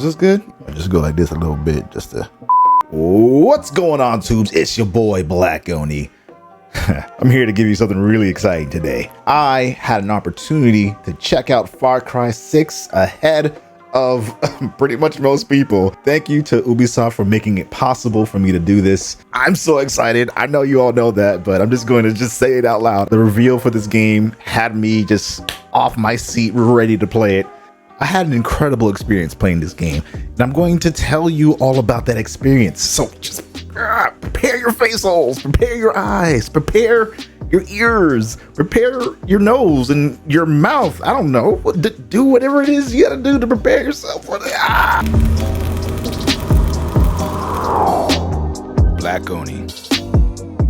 Is this good? I'll just go like this a little bit just to... What's going on, tubes? It's your boy, Black Oni. I'm here to give you something really exciting today. I had an opportunity to check out Far Cry 6 ahead of pretty much most people. Thank you to Ubisoft for making it possible for me to do this. I'm so excited. I know you all know that, but I'm just going to say it out loud. The reveal for this game had me just off my seat, ready to play it. I had an incredible experience playing this game, and I'm going to tell you all about that experience. So just prepare your face holes, prepare your eyes, prepare your ears, prepare your nose and your mouth. I don't know. Do whatever it is you gotta do to prepare yourself for that. Black Oni.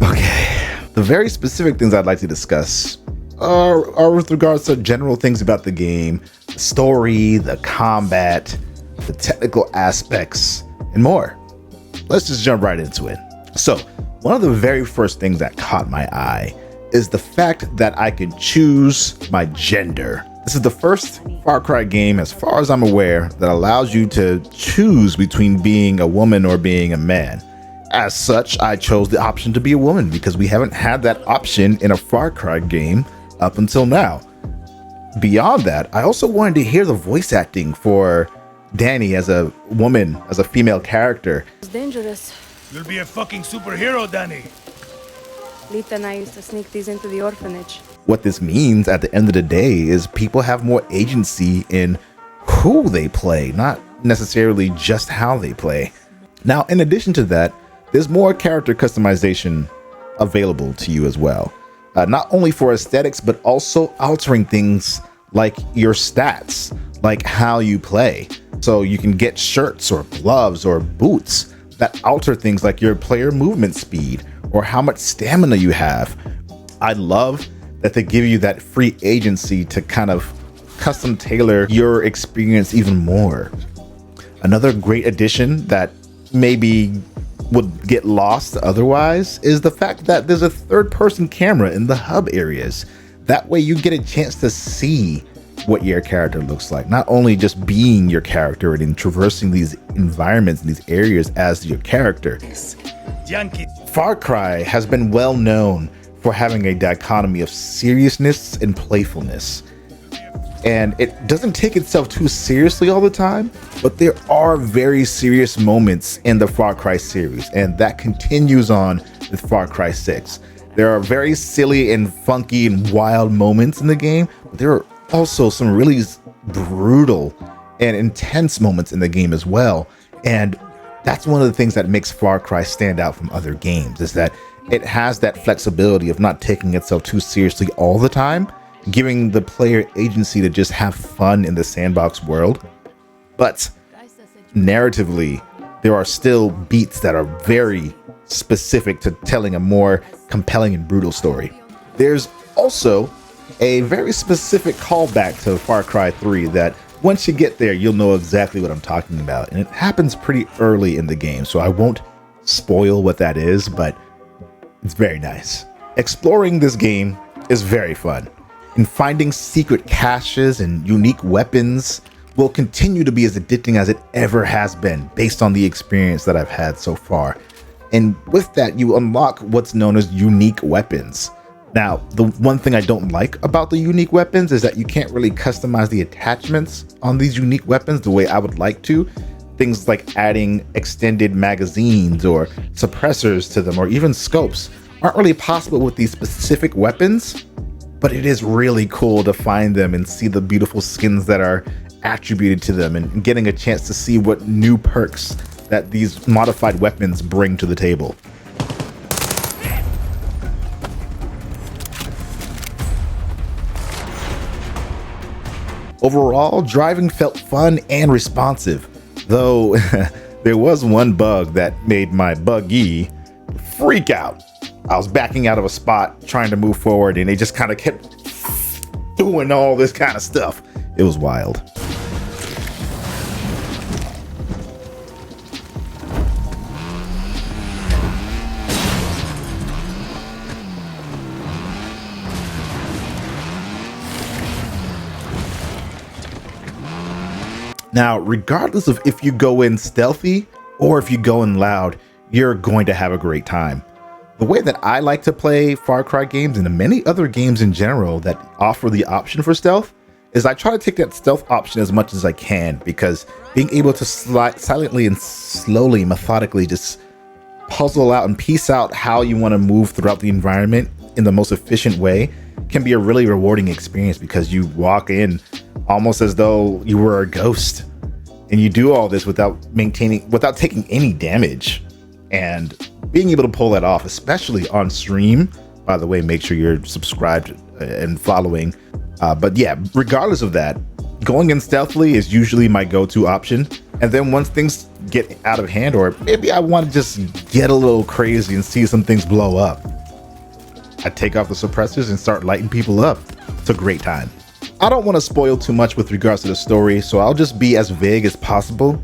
Okay. The very specific things I'd like to discuss are with regards to general things about the game, the story, the combat, the technical aspects, and more. Let's just jump right into it. So, one of the very first things that caught my eye is the fact that I can choose my gender. This is the first Far Cry game, as far as I'm aware, that allows you to choose between being a woman or being a man. As such, I chose the option to be a woman because we haven't had that option in a Far Cry game up until now. Beyond that, I also wanted to hear the voice acting for Dani as a woman, as a female character. It's dangerous. You'll be a fucking superhero, Dani. Lita and I used to sneak these into the orphanage. What this means at the end of the day is people have more agency in who they play, not necessarily just how they play. Now, in addition to that, there's more character customization available to you as well. Not only for aesthetics, but also altering things like your stats, like how you play. So you can get shirts or gloves or boots that alter things like your player movement speed or how much stamina you have. I love that they give you that free agency to kind of custom tailor your experience even more. Another great addition that maybe would get lost otherwise is the fact that there's a third-person camera in the hub areas. That way you get a chance to see what your character looks like, not only just being your character and traversing these environments and these areas as your character. Far Cry has been well known for having a dichotomy of seriousness and playfulness. And it doesn't take itself too seriously all the time, but there are very serious moments in the Far Cry series, and that continues on with Far Cry 6. There are very silly and funky and wild moments in the game, but there are also some really brutal and intense moments in the game as well. And that's one of the things that makes Far Cry stand out from other games, is that it has that flexibility of not taking itself too seriously all the time, giving the player agency to just have fun in the sandbox world. But narratively, there are still beats that are very specific to telling a more compelling and brutal story. There's also a very specific callback to Far Cry 3 that once you get there, you'll know exactly what I'm talking about. And it happens pretty early in the game, so I won't spoil what that is, but it's very nice. Exploring this game is very fun, and finding secret caches and unique weapons will continue to be as addicting as it ever has been based on the experience that I've had so far. And with that, you unlock what's known as unique weapons. Now, the one thing I don't like about the unique weapons is that you can't really customize the attachments on these unique weapons the way I would like to. Things like adding extended magazines or suppressors to them, or even scopes, aren't really possible with these specific weapons, but it is really cool to find them and see the beautiful skins that are attributed to them, and getting a chance to see what new perks that these modified weapons bring to the table. Overall, driving felt fun and responsive, though there was one bug that made my buggy freak out. I was backing out of a spot, trying to move forward, and they just kind of kept doing all this kind of stuff. It was wild. Now, regardless of if you go in stealthy or if you go in loud, you're going to have a great time. The way that I like to play Far Cry games and many other games in general that offer the option for stealth is I try to take that stealth option as much as I can, because being able to silently and slowly, methodically just puzzle out and piece out how you want to move throughout the environment in the most efficient way can be a really rewarding experience, because you walk in almost as though you were a ghost, and you do all this without taking any damage. And being able to pull that off, especially on stream, by the way, make sure you're subscribed and following. But yeah, regardless of that, going in stealthily is usually my go-to option. And then once things get out of hand, or maybe I want to just get a little crazy and see some things blow up, I take off the suppressors and start lighting people up. It's a great time. I don't want to spoil too much with regards to the story, so I'll just be as vague as possible.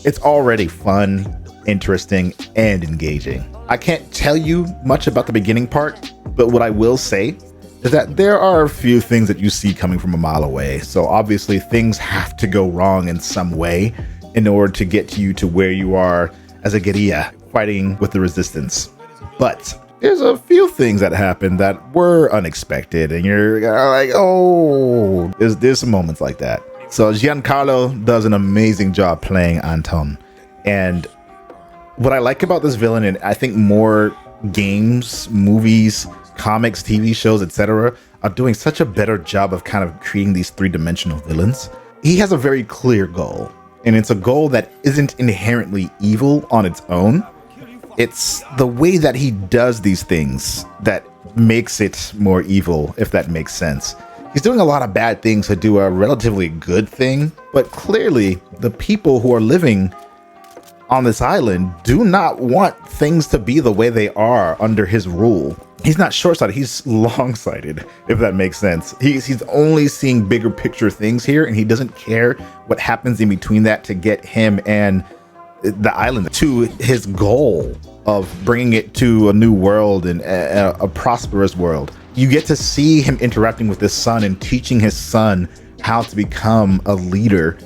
It's already fun, interesting, and engaging. I can't tell you much about the beginning part, but what I will say is that there are a few things that you see coming from a mile away. So obviously things have to go wrong in some way in order to get you to where you are as a guerrilla fighting with the resistance. But there's a few things that happen that were unexpected, and you're like, oh, there's some moments like that. So Giancarlo does an amazing job playing Anton. And what I like about this villain, and I think more games, movies, comics, TV shows, etc., are doing such a better job of kind of creating these three-dimensional villains. He has a very clear goal, and it's a goal that isn't inherently evil on its own. It's the way that he does these things that makes it more evil, if that makes sense. He's doing a lot of bad things to do a relatively good thing, but clearly the people who are living on this island do not want things to be the way they are under his rule. He's not short-sighted, he's long-sighted, if that makes sense. He's only seeing bigger picture things here, and he doesn't care what happens in between that to get him and the island to his goal of bringing it to a new world and a prosperous world. You get to see him interacting with his son and teaching his son how to become a leader.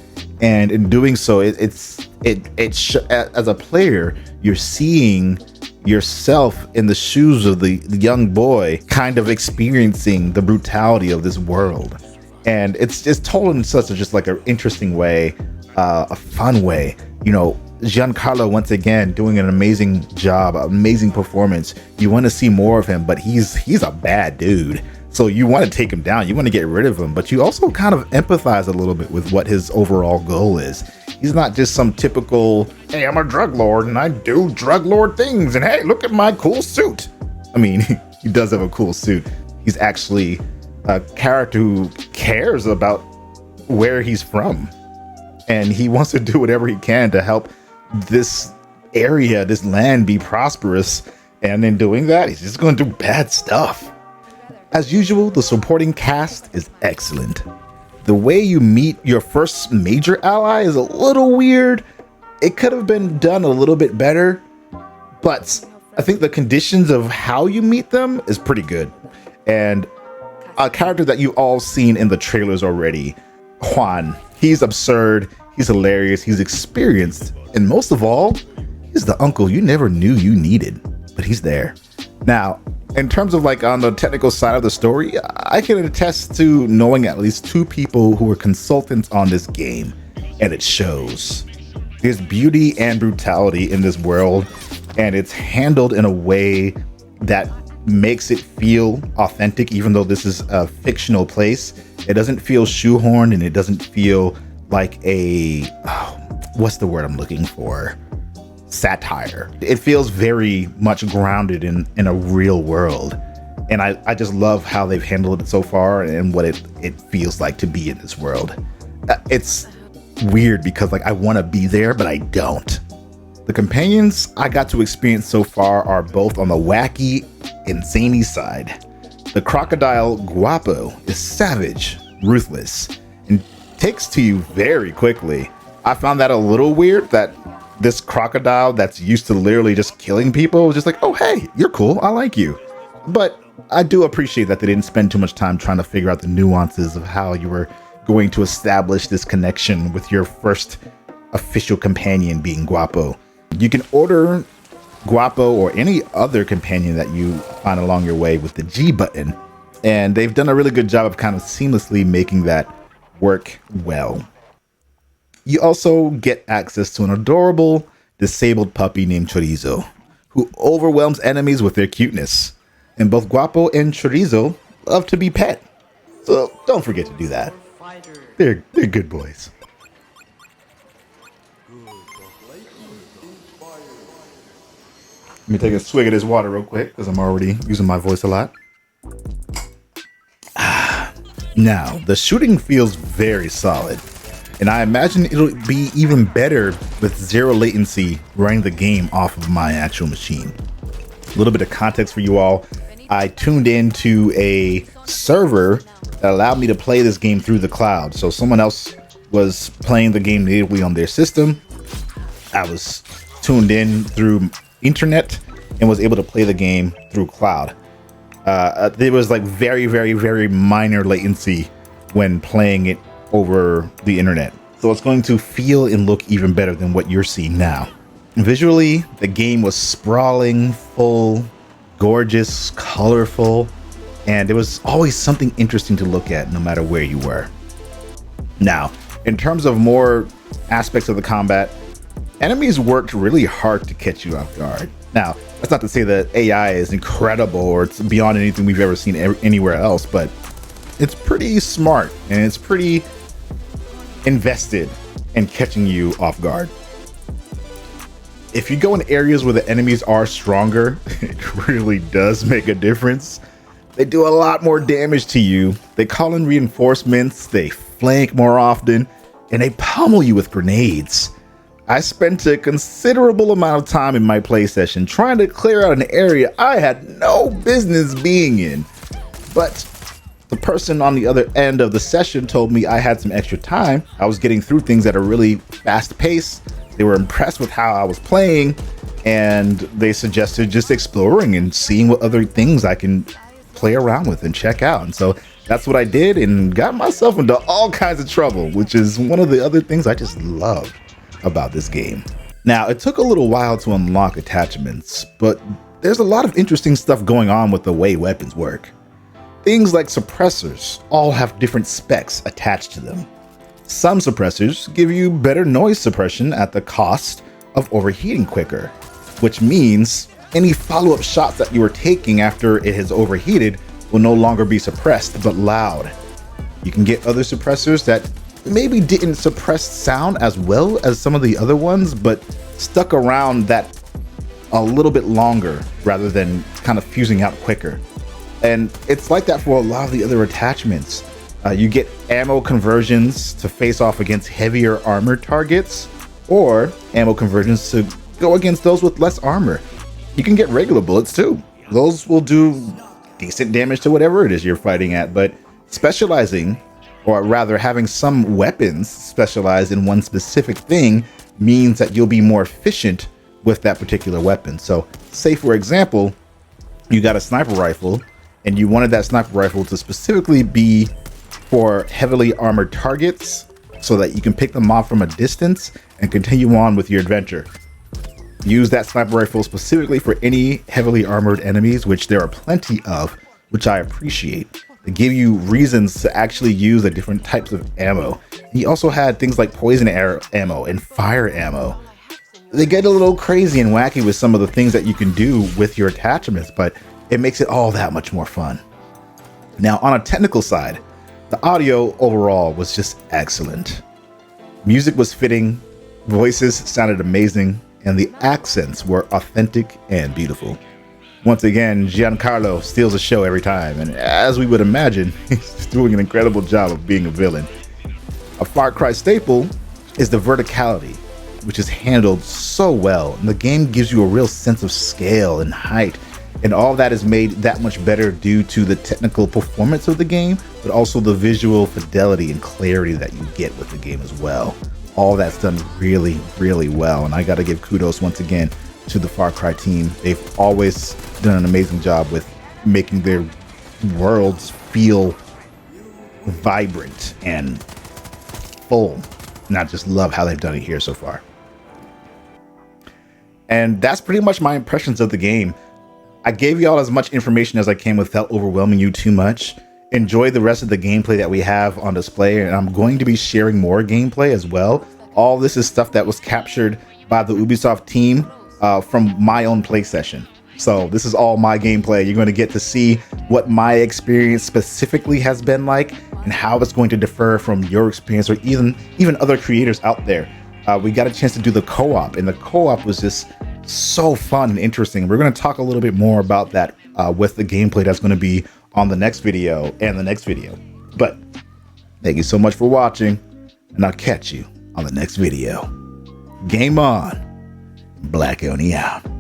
And in doing so, as a player, you're seeing yourself in the shoes of the young boy, kind of experiencing the brutality of this world. And it's just told in such a just like an interesting way, a fun way. You know, Giancarlo once again doing an amazing job, amazing performance. You want to see more of him, but he's a bad dude. So you want to take him down, you want to get rid of him, but you also kind of empathize a little bit with what his overall goal is. He's not just some typical, hey, I'm a drug lord and I do drug lord things, and hey, look at my cool suit. I mean, he does have a cool suit. He's actually a character who cares about where he's from, and he wants to do whatever he can to help this area, this land, be prosperous. And in doing that, he's just going to do bad stuff. As usual, the supporting cast is excellent. The way you meet your first major ally is a little weird. It could have been done a little bit better, but I think the conditions of how you meet them is pretty good. And a character that you all seen in the trailers already, Juan. He's absurd, he's hilarious, he's experienced, and most of all, he's the uncle you never knew you needed, but he's there. Now, in terms of like on the technical side of the story, I can attest to knowing at least two people who were consultants on this game, and it shows. There's beauty and brutality in this world, and it's handled in a way that makes it feel authentic, even though this is a fictional place. It doesn't feel shoehorned, and it doesn't feel like what's the word I'm looking for? Satire. It feels very much grounded in a real world. And I just love how they've handled it so far and what it feels like to be in this world. It's weird because like I want to be there, but I don't. The companions I got to experience so far are both on the wacky and zany side. The crocodile Guapo is savage, ruthless, and takes to you very quickly. I found that a little weird that this crocodile that's used to literally just killing people was just like, oh, hey, you're cool, I like you. But I do appreciate that they didn't spend too much time trying to figure out the nuances of how you were going to establish this connection with your first official companion being Guapo. You can order Guapo or any other companion that you find along your way with the G button, and they've done a really good job of kind of seamlessly making that work well. You also get access to an adorable disabled puppy named Chorizo, who overwhelms enemies with their cuteness. And both Guapo and Chorizo love to be pet, so don't forget to do that. They're good boys. Let me take a swig of this water real quick because I'm already using my voice a lot. Now, the shooting feels very solid, and I imagine it'll be even better with zero latency running the game off of my actual machine. A little bit of context for you all. I tuned into a server that allowed me to play this game through the cloud. So someone else was playing the game natively on their system. I was tuned in through internet and was able to play the game through cloud. There was like very minor latency when playing it over the internet. So it's going to feel and look even better than what you're seeing now. Visually, the game was sprawling, full, gorgeous, colorful, and there was always something interesting to look at no matter where you were. Now, in terms of more aspects of the combat, enemies worked really hard to catch you off guard. Now, that's not to say that AI is incredible or it's beyond anything we've ever seen anywhere else, but it's pretty smart and it's pretty invested in catching you off guard. If you go in areas where the enemies are stronger, it really does make a difference. They do a lot more damage to you. They call in reinforcements, they flank more often, and they pummel you with grenades. I spent a considerable amount of time in my play session trying to clear out an area I had no business being in. But the person on the other end of the session told me I had some extra time. I was getting through things at a really fast pace. They were impressed with how I was playing, and they suggested just exploring and seeing what other things I can play around with and check out. And so that's what I did and got myself into all kinds of trouble, which is one of the other things I just love about this game. Now, it took a little while to unlock attachments, but there's a lot of interesting stuff going on with the way weapons work. Things like suppressors all have different specs attached to them. Some suppressors give you better noise suppression at the cost of overheating quicker, which means any follow-up shots that you are taking after it has overheated will no longer be suppressed but loud. You can get other suppressors that maybe didn't suppress sound as well as some of the other ones, but stuck around that a little bit longer rather than kind of fusing out quicker. And it's like that for a lot of the other attachments. You get ammo conversions to face off against heavier armored targets, or ammo conversions to go against those with less armor. You can get regular bullets too. Those will do decent damage to whatever it is you're fighting at, but specializing, or rather having some weapons specialized in one specific thing, means that you'll be more efficient with that particular weapon. So say for example, you got a sniper rifle and you wanted that sniper rifle to specifically be for heavily armored targets so that you can pick them off from a distance and continue on with your adventure. Use that sniper rifle specifically for any heavily armored enemies, which there are plenty of, which I appreciate. They give you reasons to actually use the different types of ammo. He also had things like poison ammo and fire ammo. They get a little crazy and wacky with some of the things that you can do with your attachments, but it makes it all that much more fun. Now, on a technical side, the audio overall was just excellent. Music was fitting, voices sounded amazing, and the accents were authentic and beautiful. Once again, Giancarlo steals the show every time, and as we would imagine, he's doing an incredible job of being a villain. A Far Cry staple is the verticality, which is handled so well, and the game gives you a real sense of scale and height, and all that is made that much better due to the technical performance of the game, but also the visual fidelity and clarity that you get with the game as well. All that's done really, really well, and I gotta give kudos once again to the Far Cry team. They've always done an amazing job with making their worlds feel vibrant and full. And I just love how they've done it here so far. And that's pretty much my impressions of the game. I gave y'all as much information as I can without overwhelming you too much. Enjoy the rest of the gameplay that we have on display, and I'm going to be sharing more gameplay as well. All this is stuff that was captured by the Ubisoft team from my own play session. So this is all my gameplay. You're going to get to see what my experience specifically has been like and how it's going to differ from your experience or even other creators out there. We got a chance to do the co-op, and the co-op was just so fun and interesting. We're going to talk a little bit more about that with the gameplay that's going to be on the next video and the next video. But thank you so much for watching, and I'll catch you on the next video. Game on. Black Oni out.